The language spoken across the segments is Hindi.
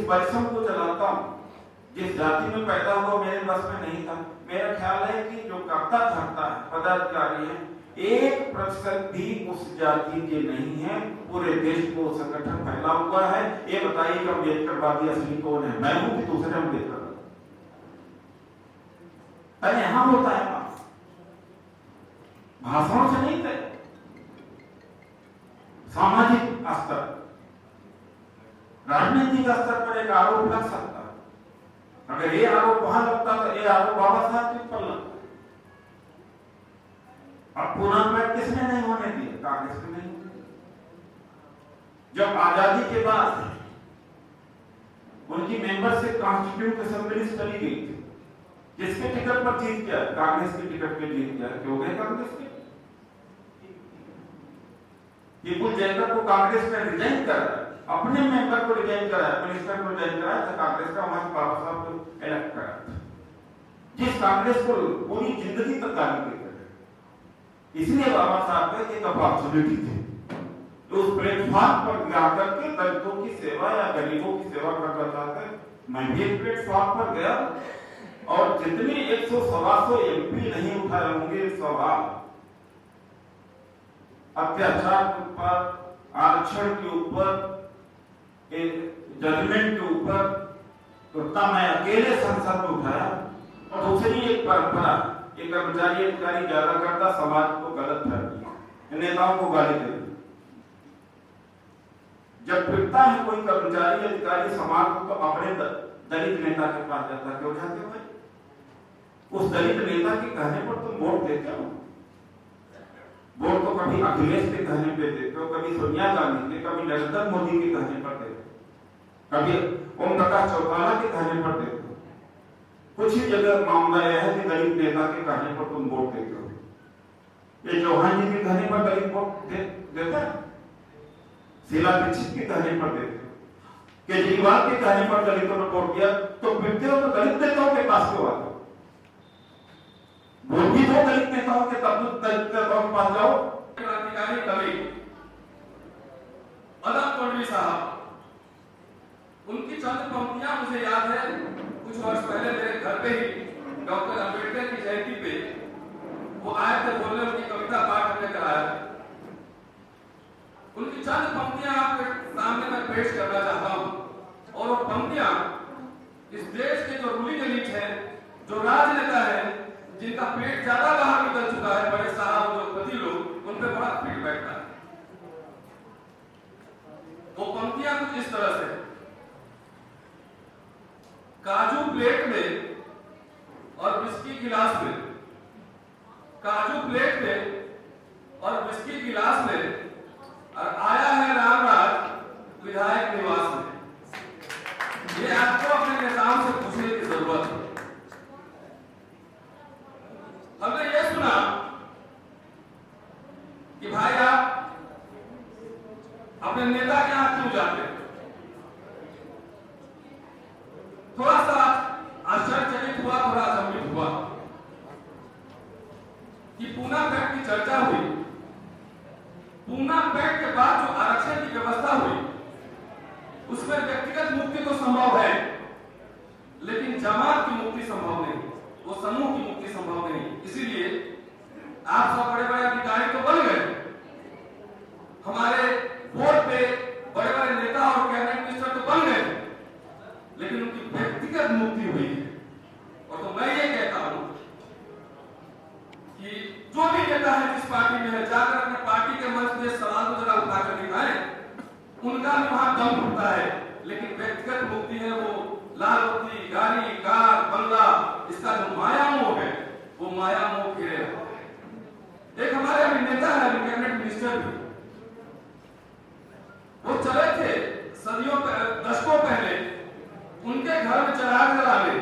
परिश्रम को चलाता हूँ, जिस जाति में पैदा हुआ मेरे बस में नहीं था। मेरा ख्याल है कि जो करता धरता है, पदाधिकारी है, 1% भी उस जाति के नहीं है। पूरे देश को संगठन फैला हुआ है। ये बताइए कि अम्बेडकरवादी असली कौन है, मैं हूं कि दूसरे अम्बेडकर? अरे यहां होता है भाषणों से नहीं थे, सामाजिक स्तर, राजनीतिक स्तर पर एक आरोप लग सकता है। अगर ये आरोप वहां लगता तो ये आरोप बाबा साहब के ऊपर लगता। अब पूरा पैट किसने नहीं होने दिया? कांग्रेस ने नहीं होने दिया। जब आजादी के बाद उनकी मेंबरशिप कॉन्स्टिट्यूट असेंबली चली गई थी, जिसके टिकट पर जीत गया? कांग्रेस के टिकट पे जीत गया। क्यों गए कांग्रेस के? पीपुल जैकब को कांग्रेस ने रिजाइन कराया, अपने मेंबर को रिजाइन कराया, मिनिस्टर को रिजाइन कराया था कांग्रेस का, हमारे बाबा साहब को इलेक्ट कराया था, जिस कांग्रेस को पूरी जिंदगी तक गाली देते थे। इसलिए बाबा साहब के एक अपॉर्चुनिटी थी तो उस प्लेटफॉर्म पर जाकर के दलितों की सेवा या गरीबों की सेवा करना चाहते। मैं भी एक प्लेटफॉर्म पर गया और जितने 100-125 एमपी नहीं उठाए होंगे सवाल अत्याचार के ऊपर, आरक्षण के ऊपर, जजमेंट के ऊपर, तो तब मैं अकेले संसद में उठाया। और दूसरी एक परंपरा, एक कर्मचारी अधिकारी ज्यादा करता, समाज को गलत फहमी, नेताओं को गाली देता। जब पिटता है कोई कर्मचारी अधिकारी समाज को, तो अपने दलित नेता के पास जाता। क्यों जाते हो भाई? उस दलित नेता के कहने पर तुम वोट देते हो। वोट तो कभी अखिलेश के कहने पे देते हो, कभी सोनिया गांधी के, कभी नरेंद्र मोदी के कहने पर देते हो, कभी ओम प्रकाश चौटाला के कहने पर देते हो। कुछ ही जगह मामला यह है कि दलित नेता के कहने पर तुम वोट देते हो। ये चौहान जी के कहने पर दलित वोट देता है, शीला दीक्षित के कहने पर देते हो, केजरीवाल के कहने पर दलितों ने वोट दिया। तो फिरते हो तो दलित नेताओं के पास क्यों आते हो? वोट भी दो दलित नेताओं के, तब तो दलित नेताओं के पास जाओ। क्रांतिकारी कवि अदब तोड़वी साहब, उनकी चंद पंक्तियां मुझे याद है। कुछ वर्ष पहले मेरे घर पे ही डॉक्टर अंबेडकर की जयंती पे वो आए थे बोलने, उनकी कविता पाठ हमने कराया। उनकी चंद पंक्तियां आपके सामने मैं पेश करना चाहता हूं। और वो पंक्तियां इस देश के जो रूलिंग एलिट है, जो राजनेता है, जिनका पेट ज्यादा बाहर निकल चुका है, बड़े साहब उद्योगपति लोग, उन पे बड़ा फिट बैठता है। वो पंक्तियां कुछ इस तरह से: काजू प्लेट में और विस्की गिलास में, काजू प्लेट में और विस्की गिलास में, और आया है रामराज विधायक निवास में। ये आपको अपने नेताओं से पूछने की जरूरत है। हमने ये सुना कि भाई आप अपने नेता के यहां क्यों जाते हैं? थोड़ा सा आश्चर्यचकित हुआ, थोड़ा अचंभित हुआ कि पूना पैक्ट की चर्चा हुई। पूना पैक्ट के बाद जो आरक्षण की व्यवस्था हुई, उसमें व्यक्तिगत मुक्ति तो संभव है, लेकिन जमात की मुक्ति संभव नहीं, वो समूह की मुक्ति संभव नहीं। इसीलिए आप सब बड़े बड़े अधिकारी तो बन गए, हमारे बोर्ड पे बड़े बड़े नेता और कैबिनेट मिनिस्टर तो बन गए, लेकिन उनकी व्यक्तिगत मुक्ति हुई है। और तो मैं ये कहता हूं कि जो भी नेता है जिस पार्टी में है, जाकर अपने पार्टी के मंच में सवाल को जरा उठाकर दिखाएं, उनका भी वहां दम घुटता है। लेकिन व्यक्तिगत मुक्ति है, वो लाल बत्ती, गाड़ी, कार, बंगला, इसका जो माया मोह है, वो माया मोह घिरे रहा है। एक हमारे अभी नेता है, अभी कैबिनेट मिनिस्टर भी, वो चले थे सदियों दशकों पहले उनके घर में चिराग जलाने,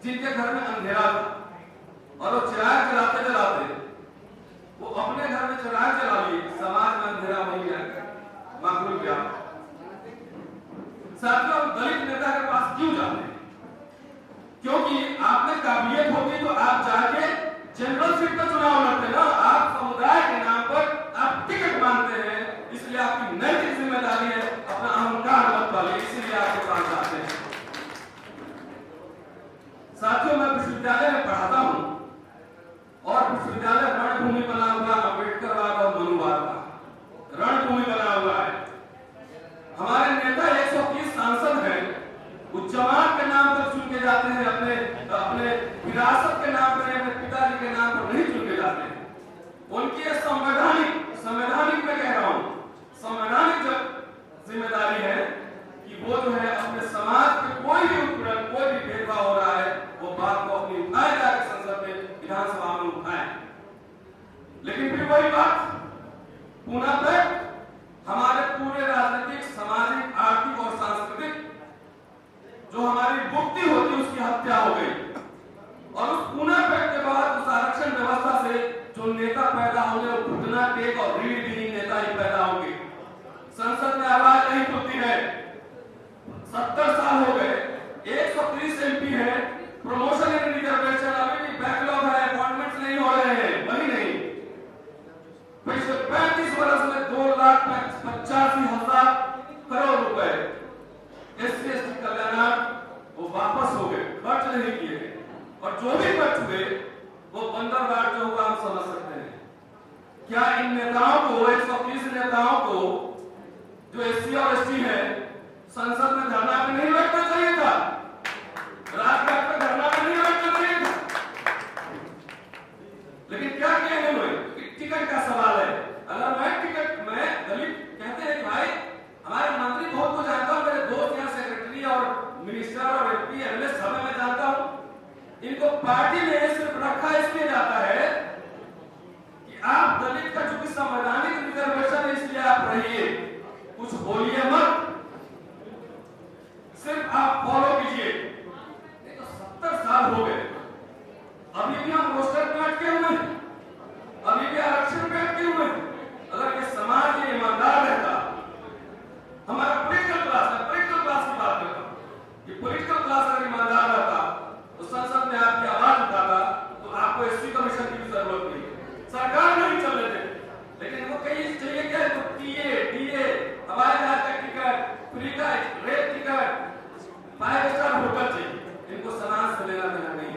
जिनके घर में अंधेरा था, और वो चिराग जलाते जलाते वो अपने घर में चिराग जला लिए, समाज में अंधेरा वही है, माकूल क्या। साथियों, दलित नेता के पास क्यों जाते हैं? क्योंकि आपने काबिलियत होगी तो आप जाके जनरल सीट पर चुनाव लड़ते ना। आप समुदाय के नाम पर आप टिकट मांगते हैं, इसलिए आपकी नैतिक जिम्मेदारी है अपना अहंकार मत पालिए, इसीलिए आपके पास जाते हैं। वही बात, पूना पैक्ट हमारे पूरे राजनीतिक, सामाजिक, आर्थिक और सांस्कृतिक जो हमारी मुक्ति होती उसकी हत्या हो गई। और उस पूना पैक्ट के बाद उस आरक्षण व्यवस्था से जो नेता पैदा होंगे वो घुटना टेक और रीढ़ विहीन नेता ही पैदा होंगे। संसद में आवाज नहीं खुलती है। 70 साल हो गए, 130 MP है, प्रमोशन इन रिजर्वेशन अभी भी बैकलॉग है, अपॉइंटमेंट्स नहीं हो रहे हैं, वही नहीं। पिछले 35 वर्ष में 2,85,000 करोड़ रुपए SC/ST कल्याणार्थ वो वापस हो गए, खर्च नहीं किए गए। और जो भी खर्च हुए वो बंदरगाह जो हुआ हम समझ सकते हैं। क्या इन नेताओं को, 130 नेताओं को जो SC और ST है, संसद में धरना पे नहीं बैठना चाहिए था? राजघाट पे धरना पे नहीं बैठना चाहिए था? लेकिन क्या किया इन्होंने? टिकट का सवाल है। अगर मैं दलित कहते हैं कि भाई हमारे मंत्री बहुत को जानता हूं, मेरे दोस्त यहाँ सेक्रेटरी और मिनिस्टर और MP MLA सब मैं जानता हूं। इनको पार्टी में सिर्फ रखा इसलिए जाता है कि आप दलित का जो कि संवैधानिक रिजर्वेशन है इसलिए आप रहिए, कुछ बोलिए मत, सिर्फ आप फॉलो कीजिए। नहीं तो 70 साल हो गए, अभी भी हम रोस्टर पे अटके हुए हैं, अभी भी आरक्षण पे अटके हुए हैं। अगर ये समाज ये ईमानदार रहता, हमारा पॉलिटिकल क्लास की बात करता हूं कि पॉलिटिकल क्लास अगर ईमानदार रहता तो संसद में आपकी आवाज उठाता तो आपको SC कमीशन की भी जरूरत नहीं, सरकार नहीं चल रहे थे। लेकिन वो कहीं चाहिए क्या, तो DA हवाई जहाज का टिकट, फ्री का रेल टिकट, 5 स्टार होटल चाहिए। इनको समाज से लेना देना नहीं।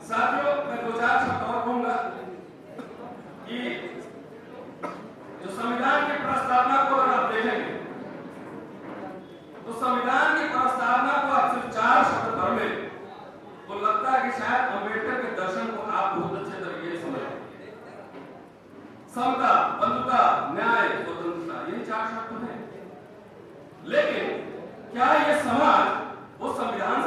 साथियों, मैं 2-4 शब्द और कहूंगा कि जो संविधान की प्रस्तावना को अगर आप देखेंगे तो संविधान की प्रस्तावना को आप सिर्फ 4 शब्द भर में तो लगता है कि शायद अंबेडकर के दर्शन को आप बहुत अच्छे तरीके से समझते। समता, बंधुता, न्याय, स्वतंत्रता, ये 4 शब्द हैं। लेकिन क्या ये समाज वो संविधान